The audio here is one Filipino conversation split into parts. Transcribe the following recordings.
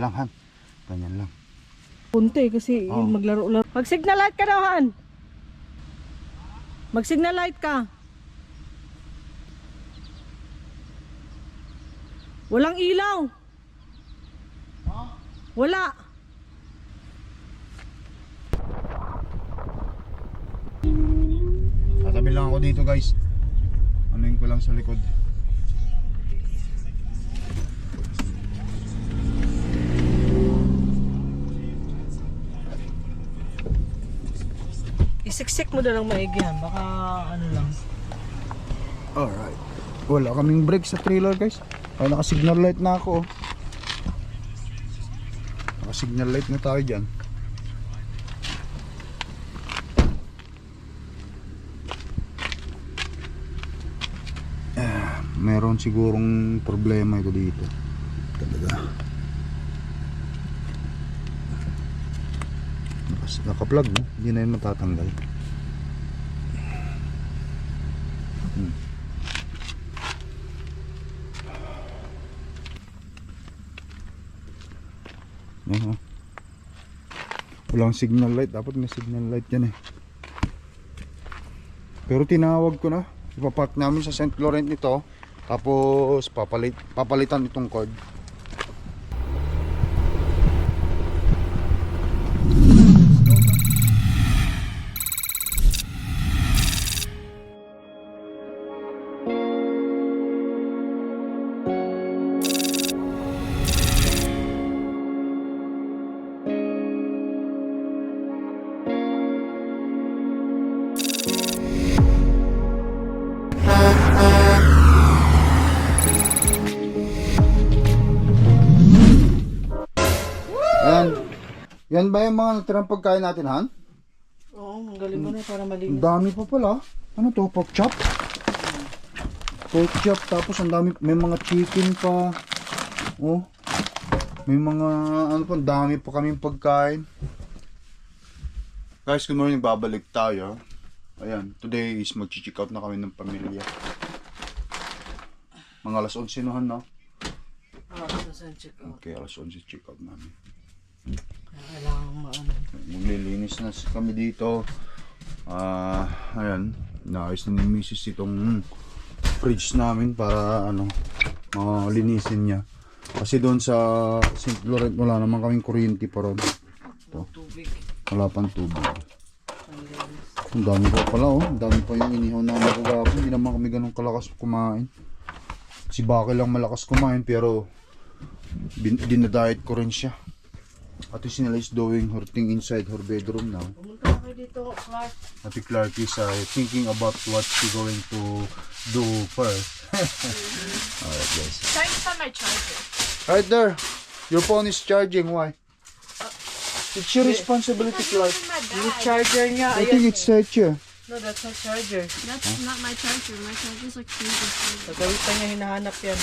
lang Han. Ganyan lang. Punti kasi maglaro-laro. Mag-signal light ka daw, Han. Mag-signal light ka. Walang ilaw. Wala. Tatabi lang ako dito guys. Anuin ko lang sa likod. Isiksik mo na lang maigi, Han. Baka ano lang. Alright. Wala kaming brake sa trailer guys. Ay naka-signal light na ako. Naka-signal light na tayo dyan. Meron sigurong problema ito dito. Talaga. Naka-plug no? Hindi na yun matatanggal. Walang signal light. Dapat may signal light yan eh. Pero tinawag ko na. Ipapark namin sa St. Laurent nito. Tapos papalitan itong cord. Yan ba yung mga natirang pagkain natin, Han? Oo, ang galing mo na para malinis. Ang dami pa pala. Ano to? Pork chop? Pork chop, tapos ang dami, may mga chicken pa. Oh. May mga, ano pa, ang dami pa kaming pagkain. Guys, good morning, babalik tayo. Ayan, today is mag-check out na kami ng pamilya. Mga alas 11 no, Han, no? Check out. Okay, alas 11 check out namin. Kailangan maano. Maglilinis na kami dito. Ayan, naayos na ni Mrs. itong fridge namin para ano, malinisin niya. Kasi doon sa St. Laurent wala naman kaming kuryente pa ron. Tubig. Wala pang tubig. Ang dami pa pala oh. Ang dami pa yung inihaw na magagapon. Hindi naman kami ganun kalakas kumain. Si Baki lang malakas kumain pero dinadiet ko rin siya. Ate Sinela is doing her thing inside her bedroom now. Pumunta na kayo dito, Clark. Ate Clark is thinking about what she's going to do first. Alright guys. Thanks for my charger. Right there. Your phone is charging. Why? It's your responsibility, Clark. Yung charger niya, I think it's set here. No, that's not charger. That's not my charger. My charger's like crazy. Gagawin pa niya, hinahanap yan.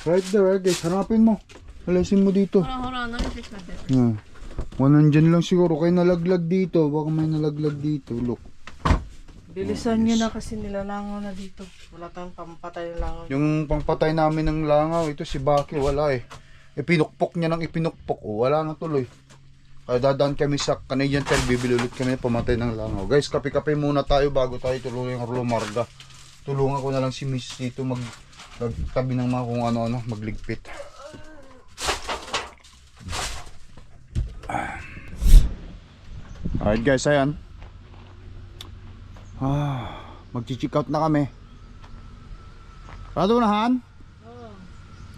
Right there, guys. Hanapin mo. Alasin mo dito. Hold on. Let me fix my bed. Yeah. Nandyan lang siguro. Kaya nalaglag dito. Baka may nalaglag dito. Look. Bilisan niyo na kasi nilalangaw na dito. Wala tayong pampatay ng langaw. Yung pangpatay namin ng langaw, ito si Baki, wala eh. Ipinukpok niya ng ipinukpok. Oh, wala na tuloy. Kaya dadaan kami sa Canadian Tire, bibili ulit kami pamatay ng langaw. Guys, kape-kape muna tayo bago tayo tuloy yung lumarga. Tulungan ko na lang si Miss dito magtabi ng mga kung ano-ano, magligpit. Alright guys, ayan. Mag-check out na kami. Parado na, Han?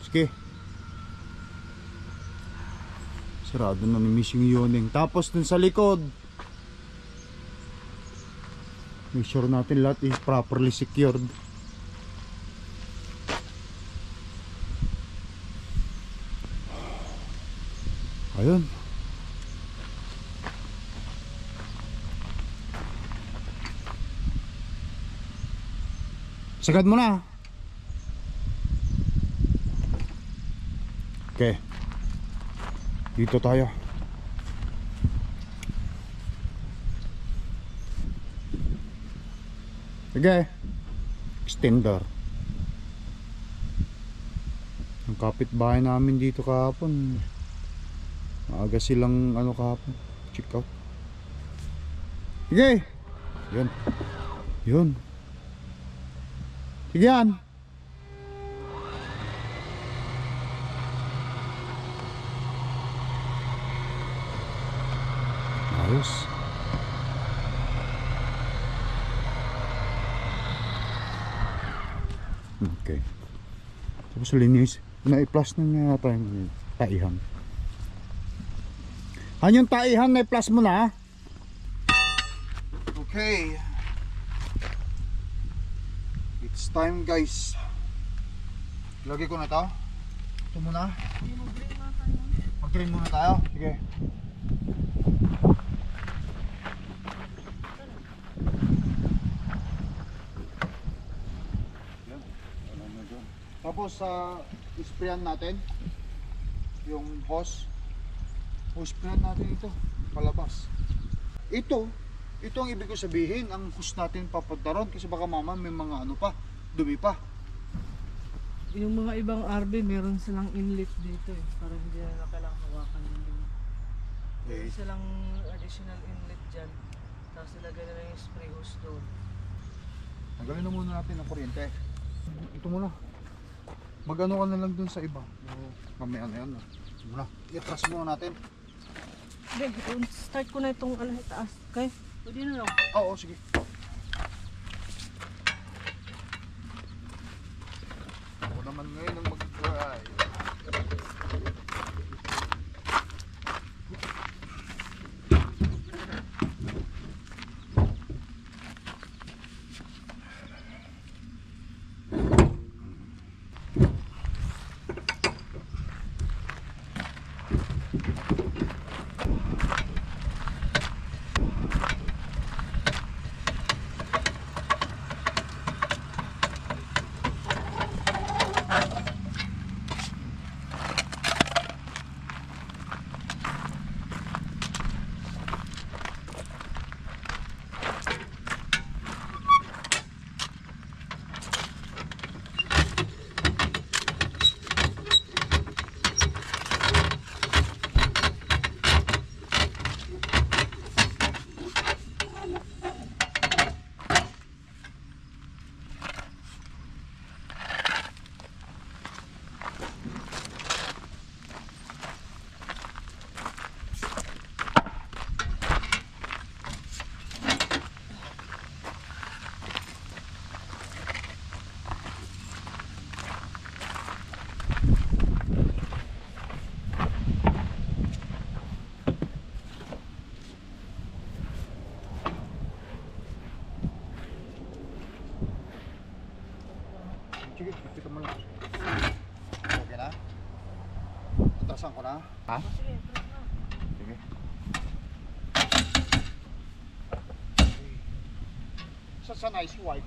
Sige. Sarado na ni Miss yung yawning. Tapos dun sa likod, make sure natin lahat is properly secured. Ayun. Sagad mo na. Okay. Dito tayo. Sige. Extender. Ang kapitbahay namin dito kahapon. Maaga silang kahapon. Check out. Sige. Yun. Yun. Sige yan. Ayos. Okay. Tapos linis. Na-i-plus na nga yata yung taihan. Yung taihan na-i-plus mo na. Okay. It's time guys. Lagay ko na to. Ito muna. Mag-green muna tayo. Sige. Tapos isprayan natin yung hose. Sprayan natin ito palabas. Ito ang ibig ko sabihin, ang hose natin papunta ron kasi baka mama may mga dumi pa. Yung mga ibang RV, meron silang inlet dito eh. Para hindi na kailangan hawakan yung meron silang additional inlet dyan. Tapos ilagay na lang yung spray hose doon. Tanggalin na muna natin ang kuryente. Ito muna. Mag-ano ka na lang dun sa iba. Mamaya na yan. Ito muna. I-trust muna natin. Hindi, start ko na itong taas. Okay? Pwede na lang. Oo, sige. Ako naman ngayon ang mag-try. Sige, ipito mo lang. Okay na? Tasan ko na? Ha? Sige. Sa nice wipe.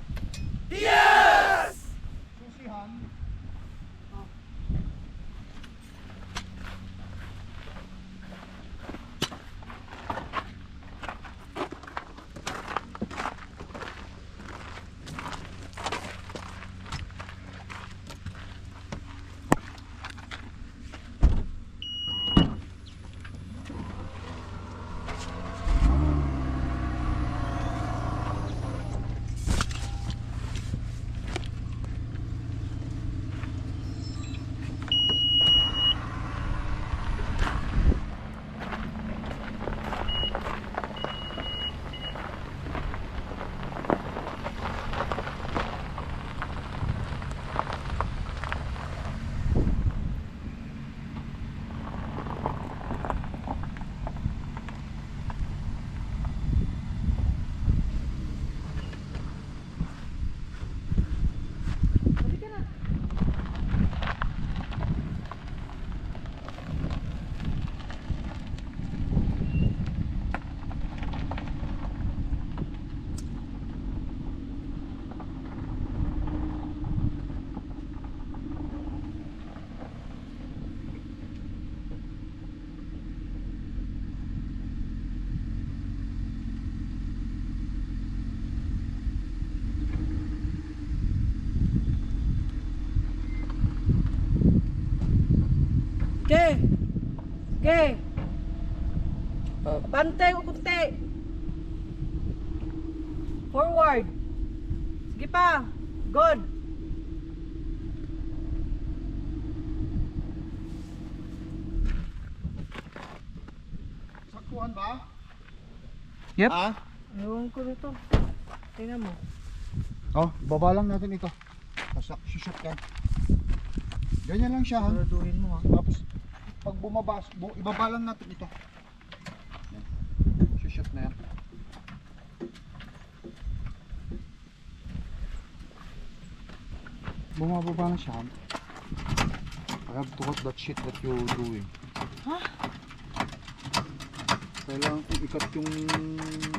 Yes! Susihan. Ke! Ke! Bante o kunti! Forward! Sige pa! Good! Saktuhan ba? Yep. Ah? Ewan ko nito. Tingnan mo. Oh, baba lang natin ito. Tapos shoot ka. Ganyan lang siya, ha? Siguraduhin mo ha. Tapos, pag bumaba, ibaba lang natin ito. Yan. Shoot na yan. Bumababa na siya. I have to cut that shit that you're doing. Huh? Kailangan kong ikat yung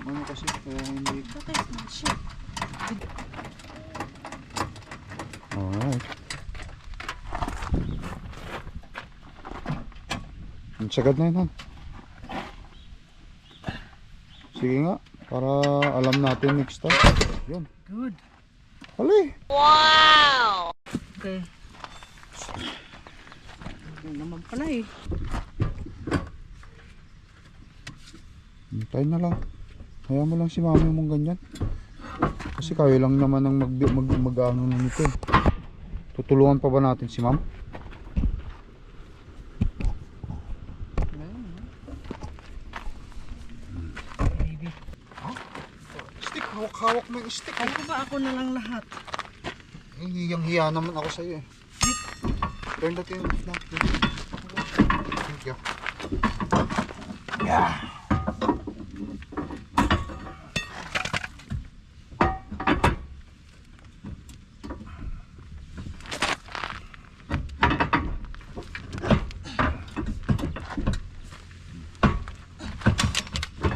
ano kasi, kaya hindi. That is not shit. Alright. Ang sagad na yun, han. Sige nga, para alam natin next time. Yun. Good. Hali. Okay. Yun naman pala eh. Hintayin na lang. Kaya mo lang si mami mong ganyan. Kasi kayo lang naman ang mag-ano na nito. Tutulungan pa ba natin si ma'am? Baby. Stick, hawak-hawak mo yung stick. Ano ba ako na lang lahat? Hiyang-hiya naman ako sa'yo eh. Turn that in off na. Thank you. Yeah.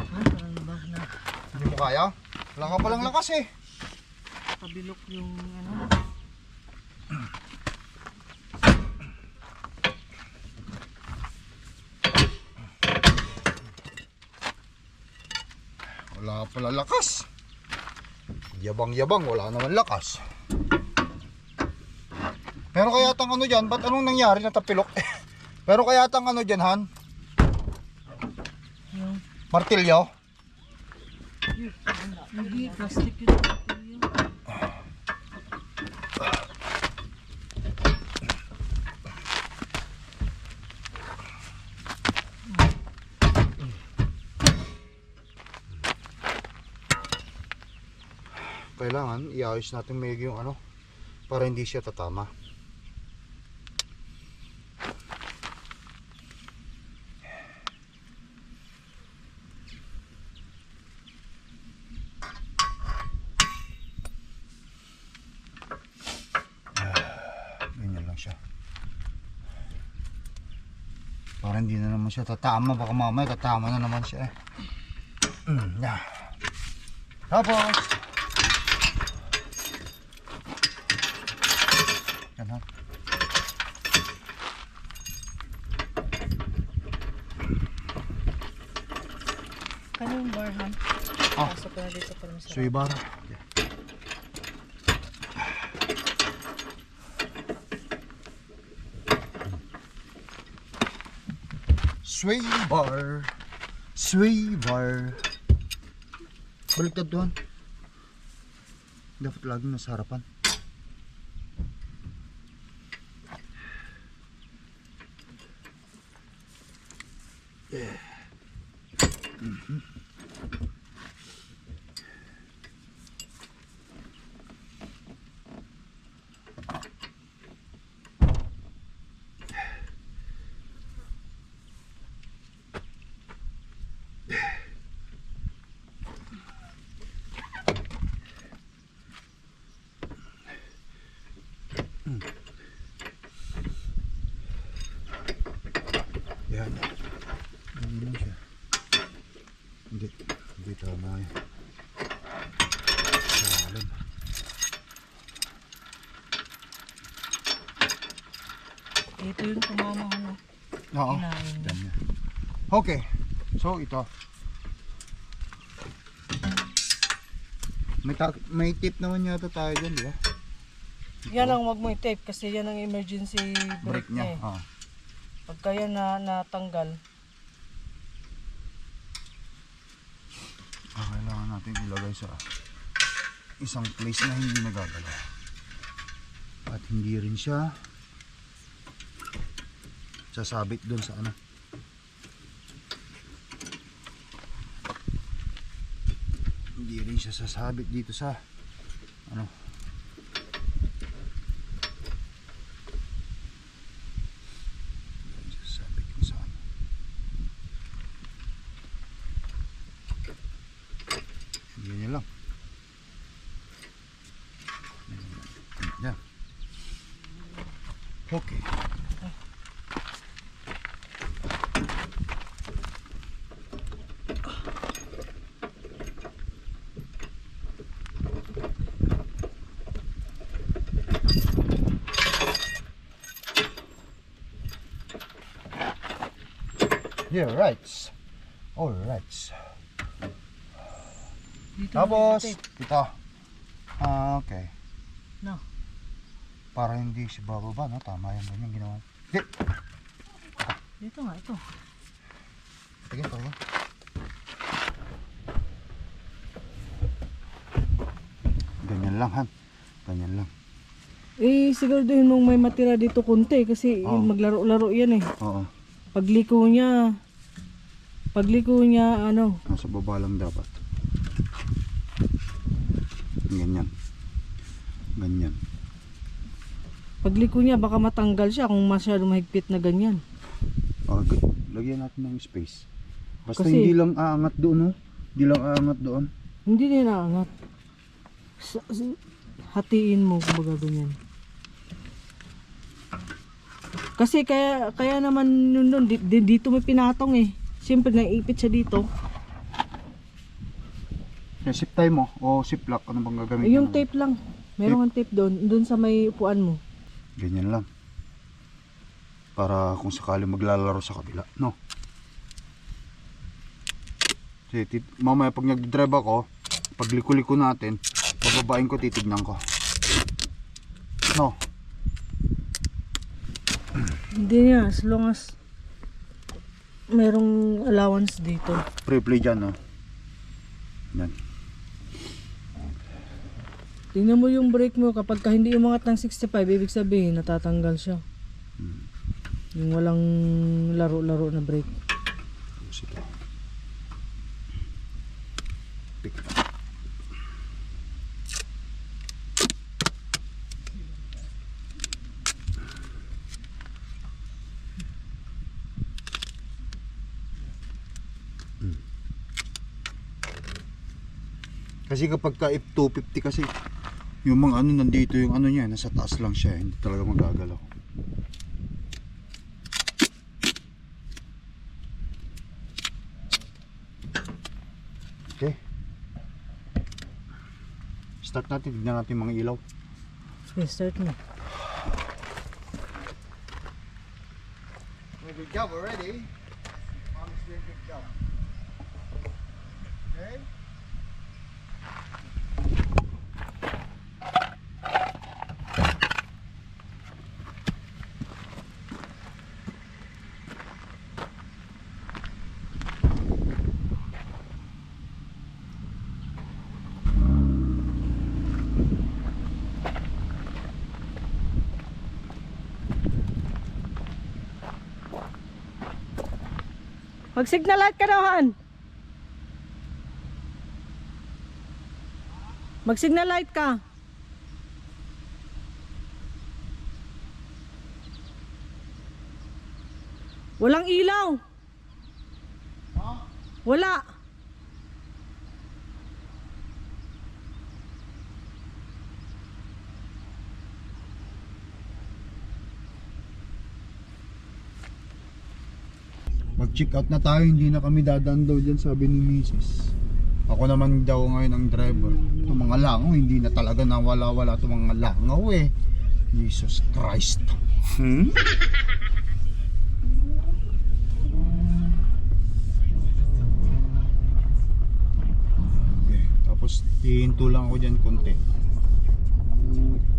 Parang ba na Hindi mo kaya? Wala ka palang lakas eh. kabilok yung ano? Wala ka pala lakas. Yabang-yabang, wala naman lakas. Pero kaya tang ano dyan, ba't anong nangyari na tapilok? Pero kaya tang ano dyan, Han? Yung Martilyo? hindi, plastic yun. Kailangan iayos natin may yung ano para hindi siya tatama. Ganyan lang siya. Para hindi na naman siya tatama, baka mamaya tatama na naman siya eh. Yeah. Tapos yan ha. Kanong bar, ha? Ah. Pasok ko na dito para masarap. Sway bar. Sway bar. Sway bar. Baliktad doon. Dapat lagi nasa harapan. Yan. Ganyan lang siya. Hindi tama yan. Salam. Ito yung tumama ko na. Oo. Kinain niya. Ganyan. Okay. So ito. May tip naman yata tayo dyan, di ba? Yan ang wag mo i-tape kasi yan ang emergency brake Brake niya. niya eh. Oo. Pagka yan natanggal, Kailangan natin ilagay sa isang place na hindi nagagalaw. At hindi rin siya sasabit doon sa ano. Hindi rin siya sasabit dito sa ano. Hindi siya sasabit dun sa ano. Ganyan lang. Yan. Okay. Yeah, right. All right. dito Tapos, na ito. Okay. No. Para hindi siya bababa, no? Tama yung ganyan ginawa. Hindi. Dito nga, ito. Tingin, tingin. Ganyan lang, Han. Ganyan lang. Siguraduhin mong may matira dito konti kasi Oo. maglaro-laro yan eh. Oo. Pagliko niya, ano, Nasa baba lang dapat. Ganyan. Ganyan. pagliko niya baka matanggal siya kung masyado mahigpit na ganyan. Lagyan natin ng space. Basta Kasi- hindi lang aangat doon, no? Hindi lang aangat doon. Hindi din naangat. Hatiin mo kumbaga ganyan. Kasi kaya naman nun dito may pinatong eh. Siyempre naiipit siya dito. Zip tie mo o zip lock, ano bang gagamitin? Yung mo? tape lang. Meron kang tape doon sa may upuan mo. Ganyan lang. Para kung sakali maglalaro sa kabila, no? Kasi mamaya pag nag-drive ako, pag liko-liko natin, bababain ko, titignan ko. No? Hindi niya, as long as merong allowance dito. Pre-play dyan, no? Yan. Tingnan mo yung brake mo, kapag ka hindi umangat ng 65, ibig sabihin natatanggal siya. Yung walang laro-laro na brake. Sige. Pick. Kasi kapag ka F250 kasi yung mga ano nandito yung ano niya nasa taas lang siya, hindi talaga magagalaw. Okay. Start natin, tignan natin mga ilaw. Okay, start mo. Good job already. Mom's doing a good job. Okay. Mag-signal light ka daw, Han. Mag-signal light ka. Walang ilaw. Wala. Mag-check out na tayo, hindi na kami dadaan daw dyan, sabi ni Mrs. Ako naman daw ngayon ang driver. Itong mga langaw, hindi na talaga nawala-wala itong mga langaw eh. Jesus Christ. Okay, tapos hihinto lang ako dyan konti.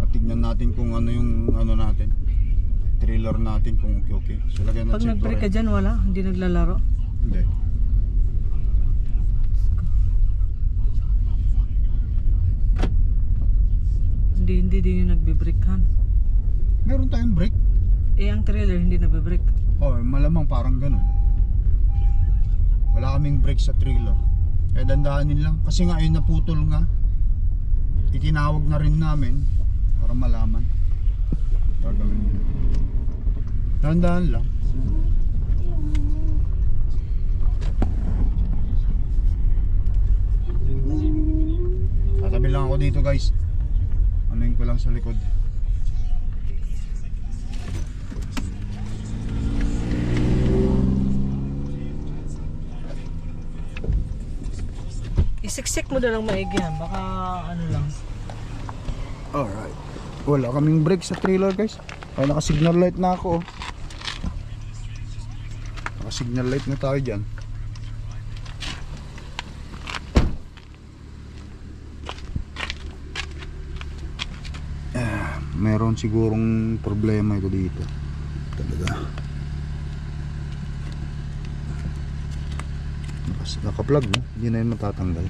At tignan natin kung ano yung ano natin. Trailer trailer natin kung okay. So lagyan Pag natin nag-break ka dyan, wala? Hindi naglalaro? Hindi. Hindi din yung nagbe-breakhan. Meron tayong brake. Eh, ang trailer hindi nagbe-break. Oh, malamang parang ganun. Wala kaming brake sa trailer. Kaya dandahanin lang. Kasi nga ay naputol nga. Itinawag na rin namin para malaman. Gagawin nyo. Dandahan lang. Tatabi lang ako dito guys. Anuin ko lang sa likod. Isiksik mo na lang maigi yan. Baka ano lang. Alright. Wala kaming brake sa trailer guys. Kaya naka-signal light na ako. Naka-signal light na tayo dyan. Meron sigurong problema ito dito. Talaga. Naka-plug no? Hindi na yun matatanggal.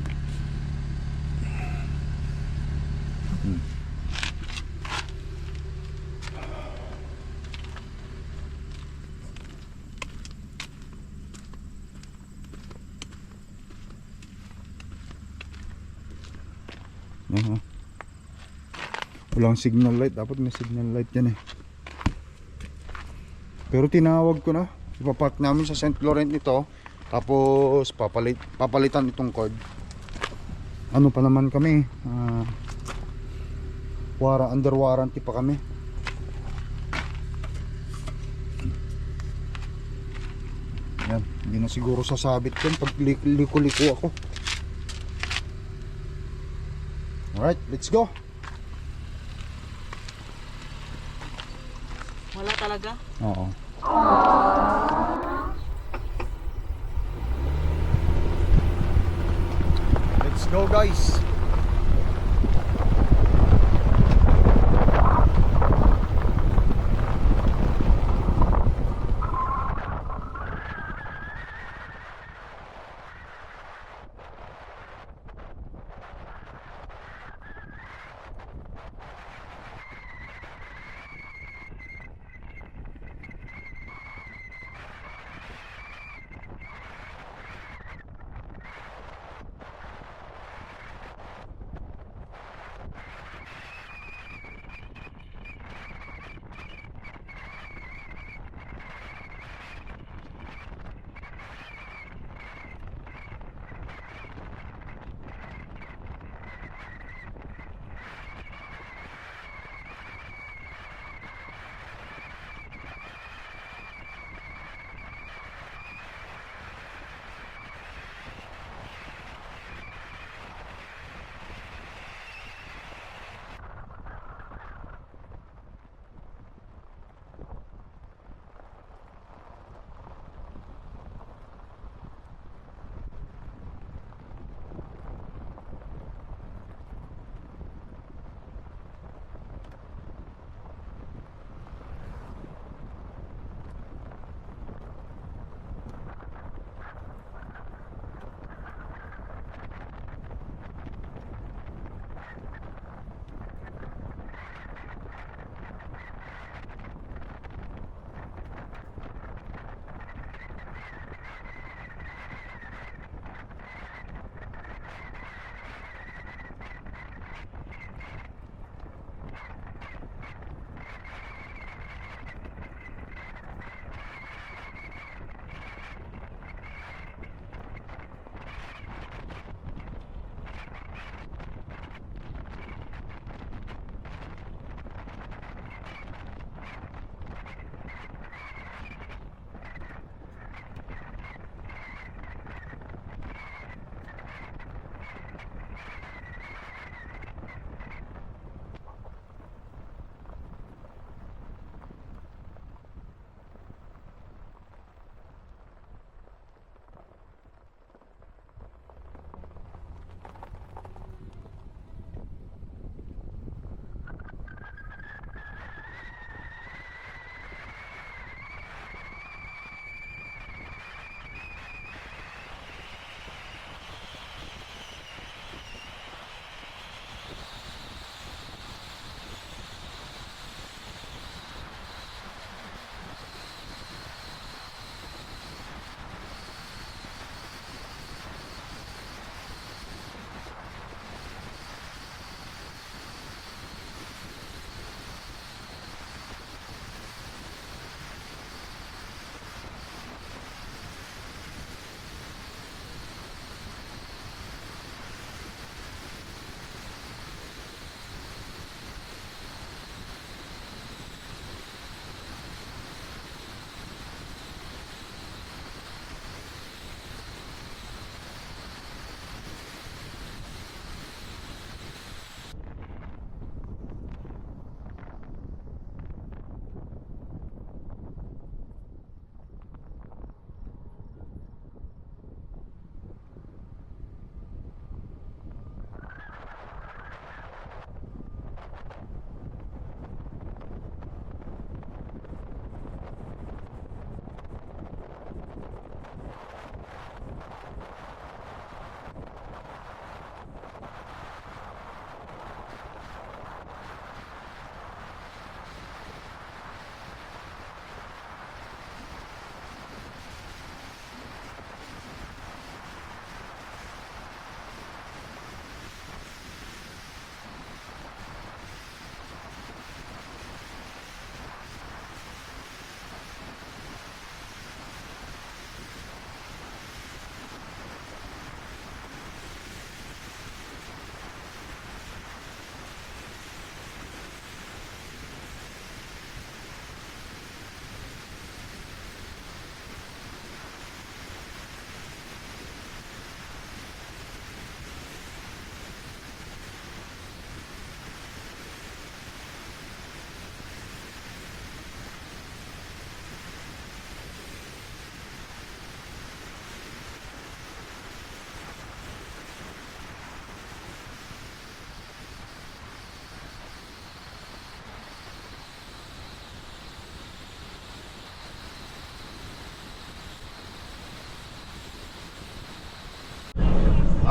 Walang signal light, dapat may signal light yan eh. Pero tinawag ko na, ipapark namin sa St. Laurent nito. Tapos papalitan itong cord. Ano pa naman kami, under warranty pa kami. Yan, hindi na siguro sasabit yan pag liko-liko ako. Alright, let's go. Wala talaga? Oo. Let's go guys.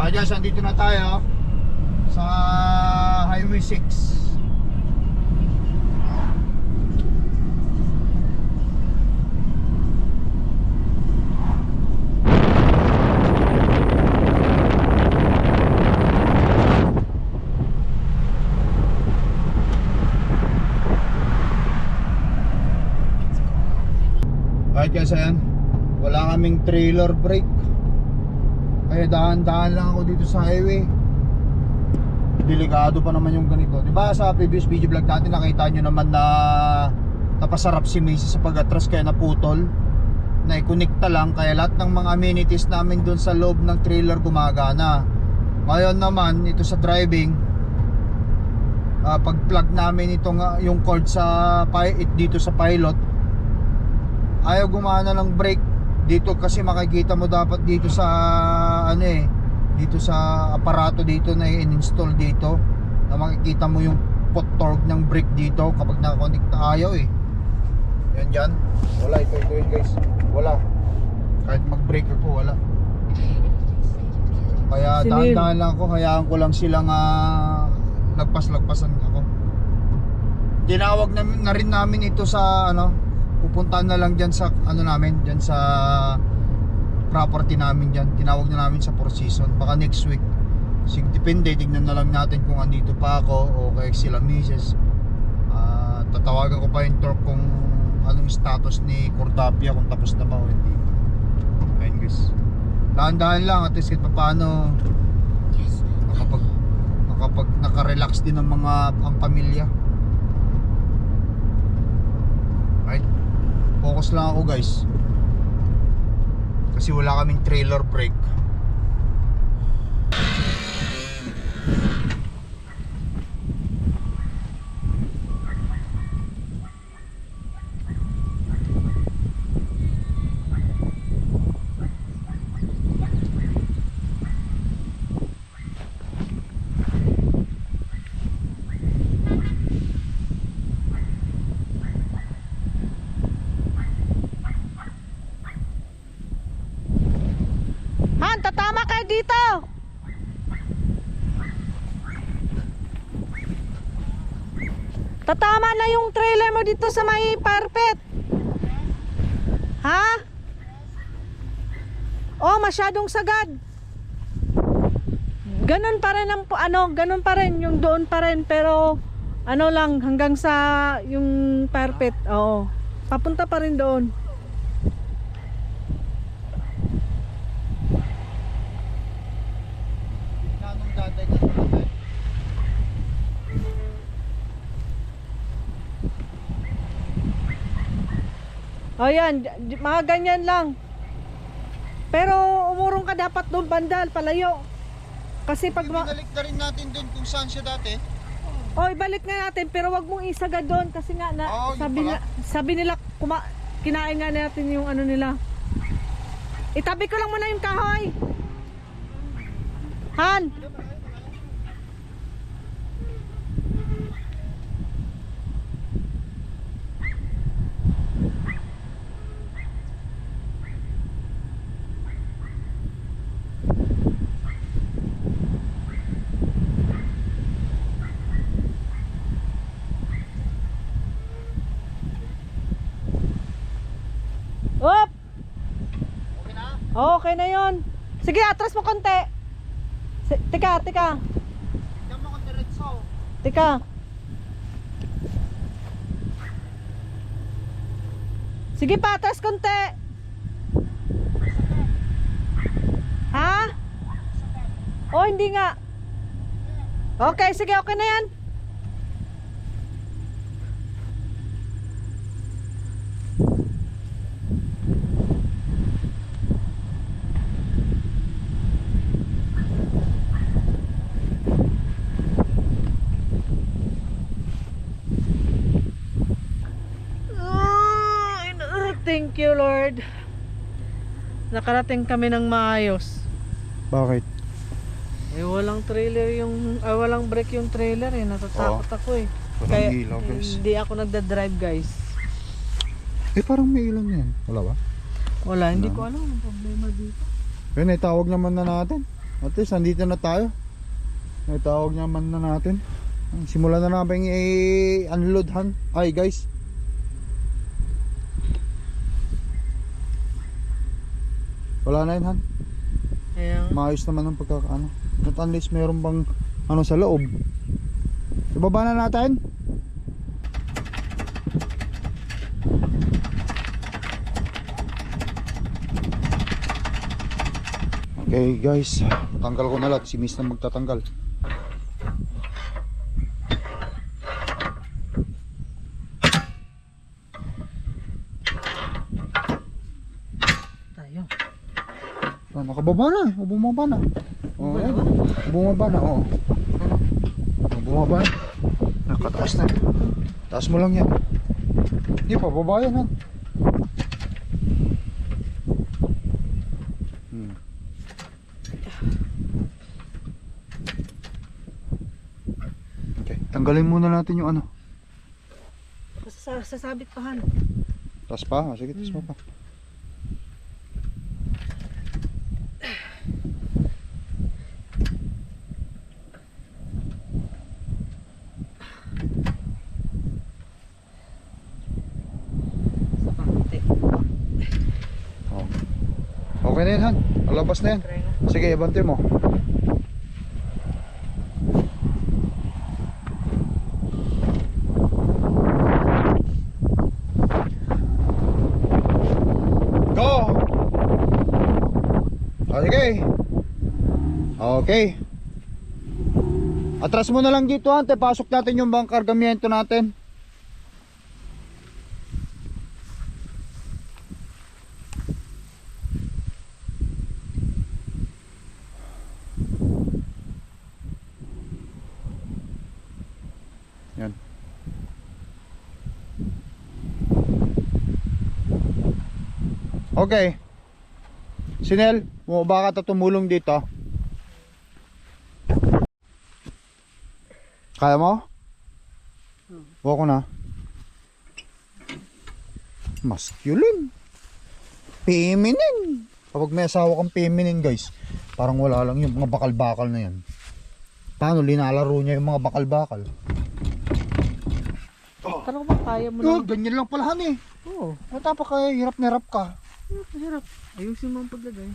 Guys, andito na tayo sa Highway 6. Alright guys, ayan, wala kaming trailer brake, kaya dahan-dahan lang ako dito sa highway. Delikado pa naman yung ganito. Diba sa previous video vlog natin nakita nyo naman na napasarap si Macy sa pag-atras kaya naputol, na i-connecta lang, kaya lahat ng mga amenities namin dun sa loob ng trailer gumagana. Ngayon naman ito sa driving, pag plug namin itong yung cord sa dito sa pilot, ayaw gumana ng brake dito, kasi makikita mo dapat dito sa dito sa aparato dito na i-install dito, na makikita mo yung pot torque ng brake dito kapag naka-connect na. Ayaw yan dyan, wala ito yun guys, wala, kahit mag-brake ako wala. Kaya dahan-dahan lang ako, hayaan ko lang silang lagpas-lagpasan ako. Tinawag na rin namin ito sa pupuntahan na lang dyan sa namin, dyan sa property namin dyan. Tinawag na namin sa 4 season, baka next week. Depende, tignan na lang natin kung andito pa ako o kaya sila misis. Tatawagan ko pa yung torque kung anong status ni Cordapia, kung tapos na ba o hindi. Ayun guys, dahan-dahan lang, at least kahit paano nakapag naka-relax din ang ang pamilya. Right, focus lang ako guys, kasi wala kaming trailer brake. Han, tatama kayo dito. Tatama na yung trailer mo dito sa may parpet. Ha? Oh, masyadong sagad. Ganun pa rin ang ganun pa rin yung doon pa rin, pero lang hanggang sa yung parpet. Oo. Papunta pa rin doon. O yan, mga ganyan lang. Pero umurong ka dapat doon bandal, palayo. Kasi pag ibalik na rin natin doon kung saan siya dati. O ibalik nga natin, pero wag mong isagad doon kasi nga sabi nila kinain nga natin yung nila. Itabi ko lang muna yung kahoy. Han. Up! Okay na? Okay na yon. Sige, atras mo konti. Tika. Diyan mo ko diretso. Tika. Sige pa, atras konti. Ha? Oh, hindi nga. Okay, sige, okay na yan. Thank you, Lord. Nakarating kami ng maayos. Bakit? Walang trailer walang brake yung trailer natatakot ako Walang ilaw, guys. Hindi ako nagda-drive guys. Parang may ilaw na yan. Wala ba? Wala, hindi ko alam ang problema dito. Yun, tawag naman na natin. At least, nandito na tayo. May tawag naman na natin. Simulan na namin i-unload, Han. Ay, guys. Wala na yun, Han. Kaya, Maayos naman ang pagkakaano. At unless mayroon bang ano sa loob. Ibaba na natin. Okay guys, tanggal ko na lahat. Si Miss na magtatanggal. tayo. Nakababa na. Bumaba na. Oh, ayan. Bumaba na. Oh. Bumaba na. Nakataas na. Taas mo lang yan. Hindi pa, baba yan, Han. Okay, tanggalin muna natin yung ano. Sasabit pa, Han. Taas pa? Ah, sige, taas mo pa. Sa pakiti. Oh. Okay na yan, Han. Alabas na yan. Try na. Sige, ibante mo. Go! Okay. Okay. Atras mo na lang dito, ante. Pasok natin yung bang kargamento natin. Yan. Okay. Sinel, bumaba ka tumulong dito. Kaya mo? Huwag ko na. Masculine. Feminine. Kapag may asawa kang feminine, guys, parang wala lang yung mga bakal-bakal na yan. Paano linalaro niya yung mga bakal-bakal? Pero ba kaya mo Oh, na? ganyan lang pala, Han, eh. Oo. Mata pa kaya, hirap na hirap ka. Hirap. Ayusin mo ang paglagay.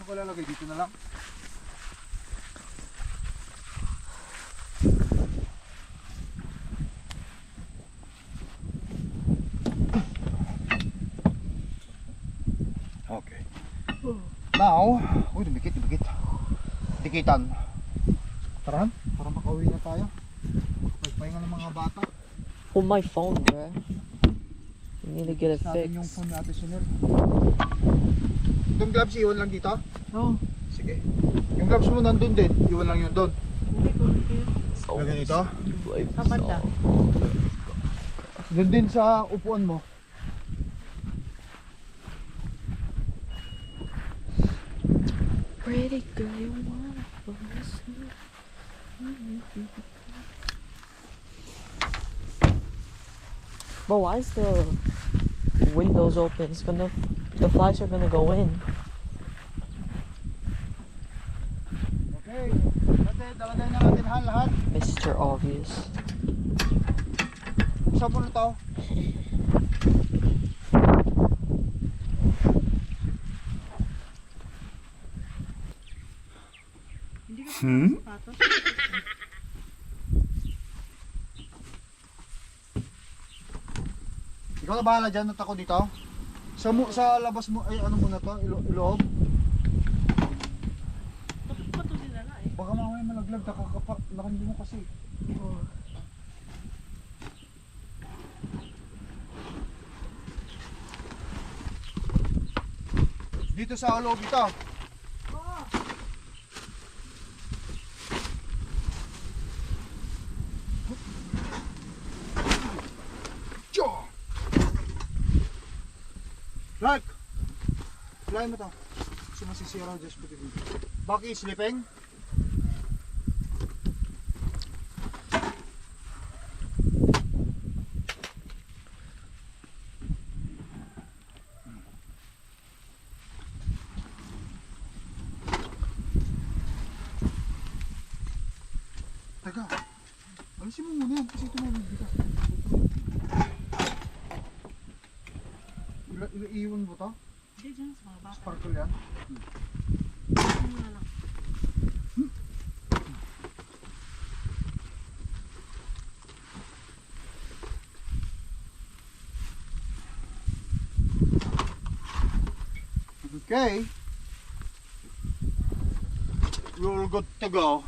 Ako lalagay dito na lang. Okay. Now, uy, dumikit. Dikitan. Tara, para makauwi na tayo. Magpahinga ng mga bata. Oh, my phone, bro. You need to get it Sa atin yung fixed. phone natin, Sunil. Yung gloves, iwan lang dito? Oo. Sige. Yung gloves mo nandun din. Iwan lang yun doon. Lagyan ito. Tamad na. Doon din sa upuan mo. Pretty girl, you wanna fall asleep. But why is the windows open? It's gonna, the flies are gonna go in. Okay. Dati, dalagay na natin lahat. Mr. Obvious. Isa mo na to. Ikaw na bahala dyan, at ako dito. Sa labas mo, ay ano muna to, iloob. Baka mamaya malaglag, nakandi mo kasi. Dito sa loob ito. Clark! Fly mo to. Kasi masisira ang Diyos po dito. Baki, sleeping? talaga. Alisin mo muna yan kasi ito mabibigat. Iiwan mo to? Hindi dyan sa mga bata. Sparkle yan? Ano na lang. Okay. We're all good to go.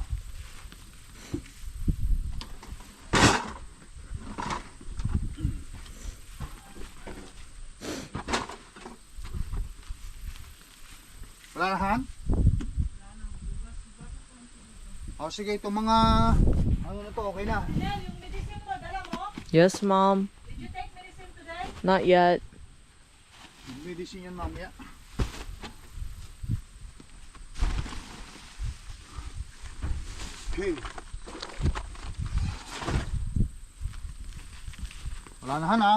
Wala na, Han? O sige, ito mga ano na to, okay na. Yung medicine mo, dala mo? Yes, Mom. Did you take medicine today? Not yet. Medicine yan mamaya. Okay. Wala na, Han, ha?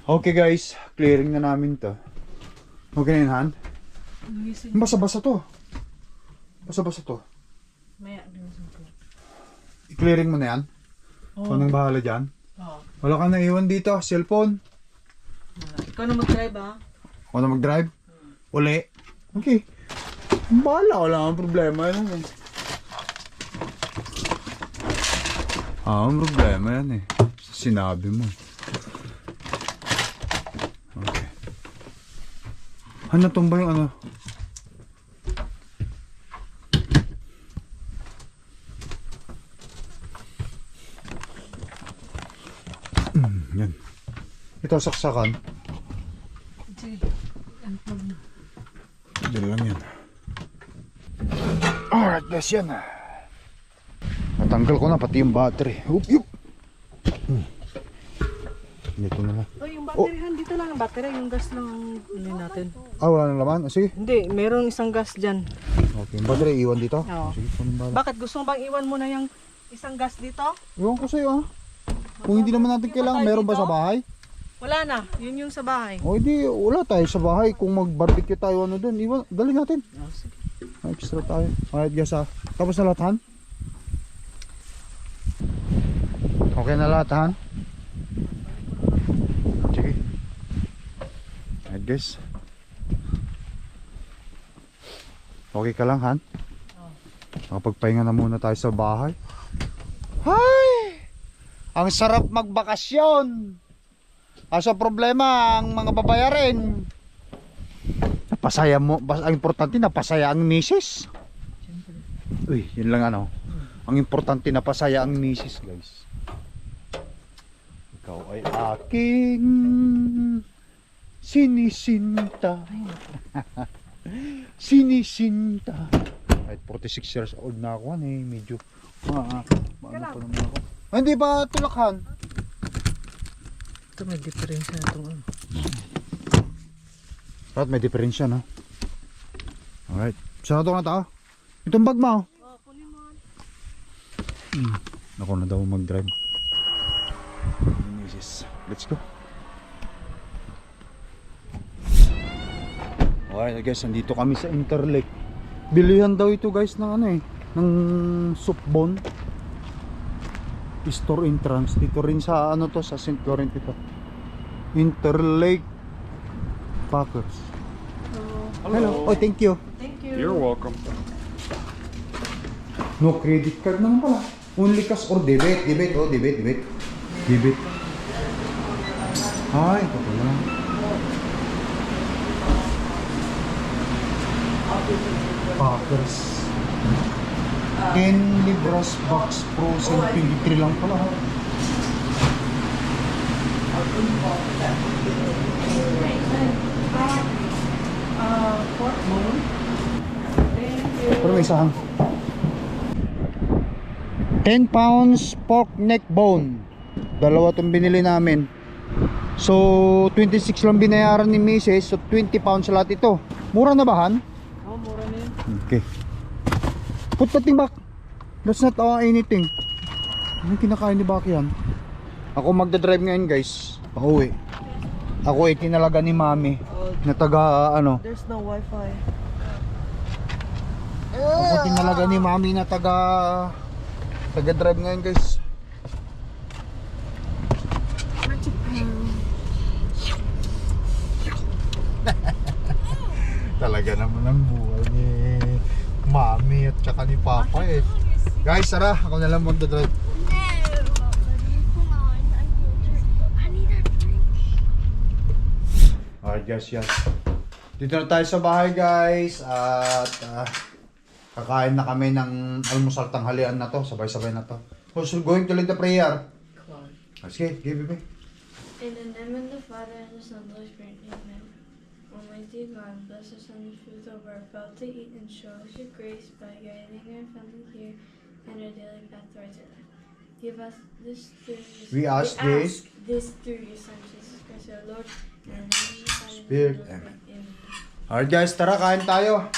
Okay guys, clearing na namin to. Okay na yun, Han? Medicine. Basa-basa to. Basa-basa to. Maya din sa ko. I-clearing mo na yan. Kung nang bahala dyan. Oo. Wala ka na iwan dito, cellphone. Ikaw na mag-drive ha? Ako na mag-drive. Uli. Okay. Bahala, wala kang problema yan eh. Ang problema yan eh. Sinabi mo. Okay. Ano tumba yung ano? Yan. Ito saksakan. Sige. Unplug na. Diyan lang yan. Alright guys, yan. Natanggal ko na pati yung battery. Yup, yup. Dito na lang. Oh, yung batteryhan dito lang ang battery, yung gas lang ang ano natin. Ah, wala nang laman? Ah, sige. Hindi, mayroong isang gas dyan. Okay, yung battery iwan dito? Oo. Sige, kunin bala. Bakit gusto mo bang iwan mo na yung isang gas dito? Iwan ko sa'yo ah. Kung hindi naman natin kailangan, meron ba sa bahay? Wala na, yun yung sa bahay. O hindi, wala tayo sa bahay. Kung mag-barbecue tayo ano dun, iwan, dali natin. Oh, sige. Extra tayo. Alright guys ah. Tapos na lahat, Han? Okay na lahat, Han? Sige. Alright guys. Okay ka lang, Han? Makapagpahinga na muna tayo sa bahay. Hay! Ang sarap magbakasyon! Asa problema ang mga babayarin. Napasaya mo, ang importante napasaya ang misis. Uy, yun lang ano. Ang importante napasaya ang misis, guys. Ikaw ay aking sinisinta. Sinisinta. Kahit 46 years old na ako, eh, medyo ano pa naman ako. Ay, hindi ba tulakhan? Ito may diferensya na itong ano. Right, may diferensya, no? Alright. Sarado ka na tao. Itong bag mo. Oh, kunin mo. Ako na daw mag-drive. Let's go. Alright guys, nandito kami sa Interlake. Bilihan daw ito guys ng ano eh, ng soup bone. Store entrance dito rin sa ano to, sa St. Laurent ito. Interlake Packers. Hello. Oh, thank you. Thank you. You're welcome. No credit card naman pala. Only cash or debit. Debit, oh, debit, debit. Debit. Ay, ito pala. Packers. 10 libras box frozen 23 lang pala. Ha? Pork bone. Pero may isang 10 pounds pork neck bone. Dalawa itong binili namin. So 26 lang binayaran ni Mrs. So 20 pounds lahat ito. Mura na ba, Han? Oh, mura na yun. Okay. Put the thing back. That's not anything. Ano yung kinakain ni Baki yan? Ako magdadrive ngayon guys. Pauwi. Ako tinalaga ni Mami na taga ano. There's no wifi. Ako tinalaga ni Mami na taga drive ngayon guys. Talaga naman ang buhay ni Mami at saka ni Papa eh. Guys, tara, ako na lang magdadrive. Alright guys, yan. Dito na tayo sa bahay guys. At kakain na kami ng almusal tanghalian na to. Sabay-sabay na to. Who's going to lead the prayer? Sige, give me. In the name of the Father, and the Son, and the Holy Spirit, amen. Almighty God, bless us on the fruit of our about to eat and show us your grace by guiding our family here and our daily path towards your life. Give us this through We ask this. this through your Son, Jesus Christ, our Lord, and in the name of the Father, and Spirit, the Son, and the Holy Spirit, amen. Alright guys, tara, kain tayo.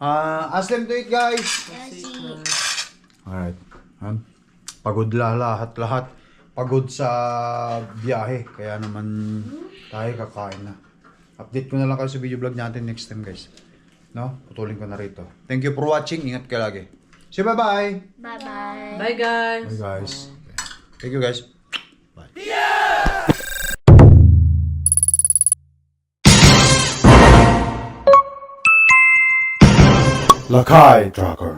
Ask them to eat guys. Alright. Pagod lahat. Pagod sa biyahe. Kaya naman tayo kakain na. Update ko na lang kayo sa video vlog natin next time guys. No? Putulin ko na rito. Thank you for watching. Ingat kayo lagi. Say bye-bye. Bye-bye. Bye guys. Bye guys. Thank you guys. Bye. Lakai Tracker.